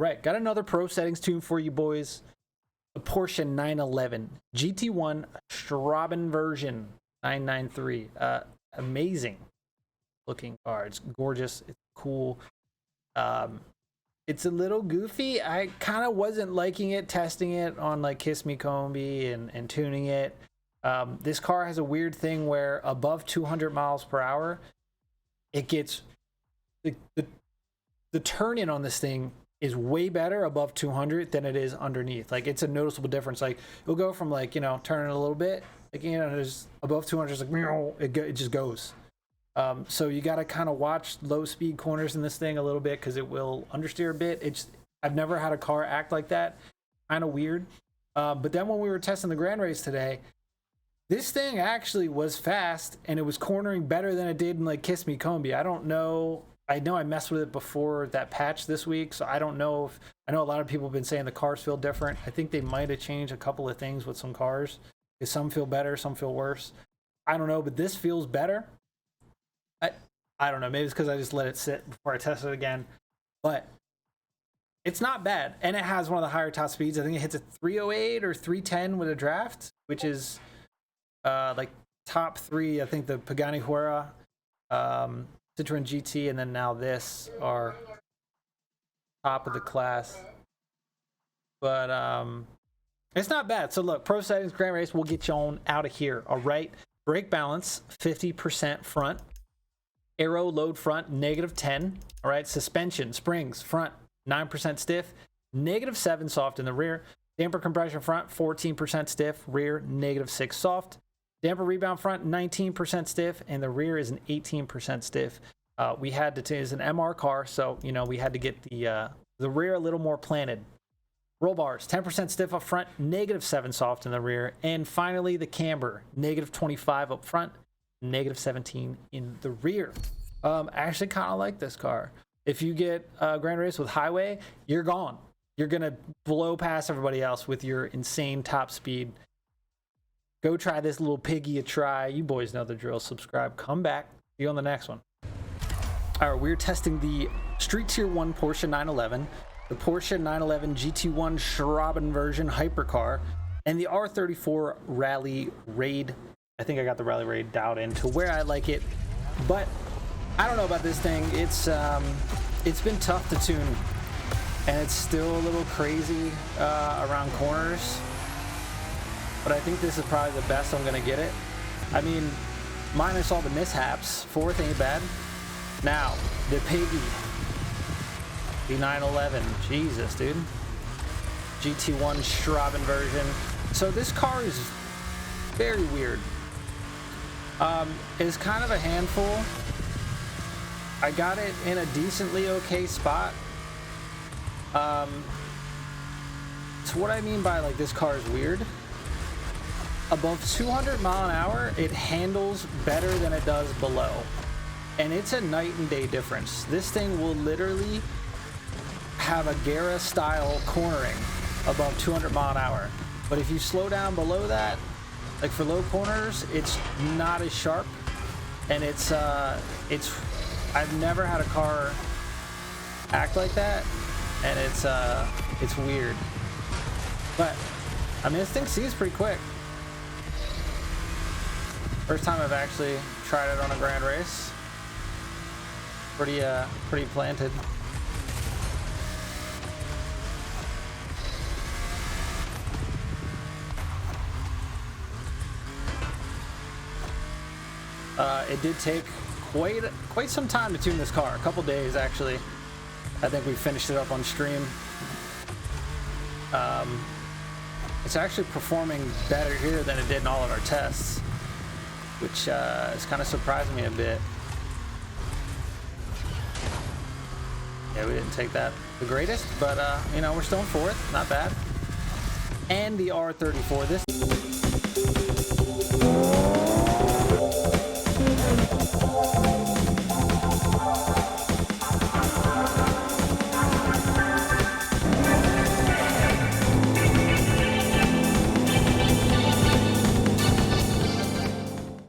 Right, got another pro settings tune for you boys. The Porsche 911 GT1 Strabenversion 993. Amazing looking car. It's gorgeous. It's cool. It's a little goofy. I kind of wasn't liking it, testing it on like Kiss Me Combi and tuning it. This car has a weird thing where above 200 miles per hour, it gets the turn in on this thing is way better above 200 than it is underneath. Like, it's a noticeable difference. Like, it'll go from, like, you know, turning a little bit, like, you know, there's above 200, it's like, it just goes. So you got to kind of watch low speed corners in this thing a little bit because it will understeer a bit. I've never had a car act like that. Kind of weird. But then when we were testing the Grand Race today, this thing actually was fast and it was cornering better than it did in like Kiss Me Combi. I don't know. I know I messed with it before that patch this week, so I don't know if... I know a lot of people have been saying the cars feel different. I think they might have changed a couple of things with some cars. Some feel better, some feel worse. I don't know, but this feels better. I don't know. Maybe it's because I just let it sit before I test it again. But it's not bad. And it has one of the higher top speeds. I think it hits a 308 or 310 with a draft, which is like top 3. I think the Pagani Huayra, Citroen GT, and then now this are top of the class. But it's not bad. So look, pro settings, Grand Race, we'll get you on out of here. All right. Brake balance, 50% front. Aero load front, -10. All right. Suspension, springs, front, 9% stiff, -7 soft in the rear. Damper compression front, 14% stiff, rear, -6 soft. Damper rebound front, 19% stiff, and the rear is an 18% stiff. We had to, it's an MR car, so, you know, we had to get the rear a little more planted. Roll bars, 10% stiff up front, -7 soft in the rear. And finally, the camber, -25 up front, -17 in the rear. I actually kind of like this car. If you get Grand Race with highway, you're gone. You're going to blow past everybody else with your insane top speed. Go try this little piggy a try. You boys know the drill. Subscribe. Come back. See you on the next one. All right, we're testing the Street Tier 1 Porsche 911, the Porsche 911 GT1 Strabenversion Hypercar, and the R34 Rally Raid. I think I got the Rally Raid dialed in to where I like it, but I don't know about this thing. It's been tough to tune, and it's still a little crazy around corners. But I think this is probably the best I'm gonna get it. I mean, minus all the mishaps, fourth ain't bad. Now, the piggy, the 911, Jesus, dude. GT1 Strabenversion. So this car is very weird. It's kind of a handful. I got it in a decently okay spot. So what I mean by like this car is weird. Above 200 mile an hour, it handles better than it does below. And it's a night and day difference. This thing will literally have a Gara style cornering above 200 mile an hour. But if you slow down below that, like for low corners, it's not as sharp. And I've never had a car act like that. And it's weird. But I mean, this thing sees pretty quick. First time I've actually tried it on a Grand Race. Pretty planted. It did take quite some time to tune this car. A couple days actually. I think we finished it up on stream. It's actually performing better here than it did in all of our tests, which is kind of surprising me a bit. Yeah, we didn't take that the greatest, but you know, we're still in fourth, not bad. And the R34, this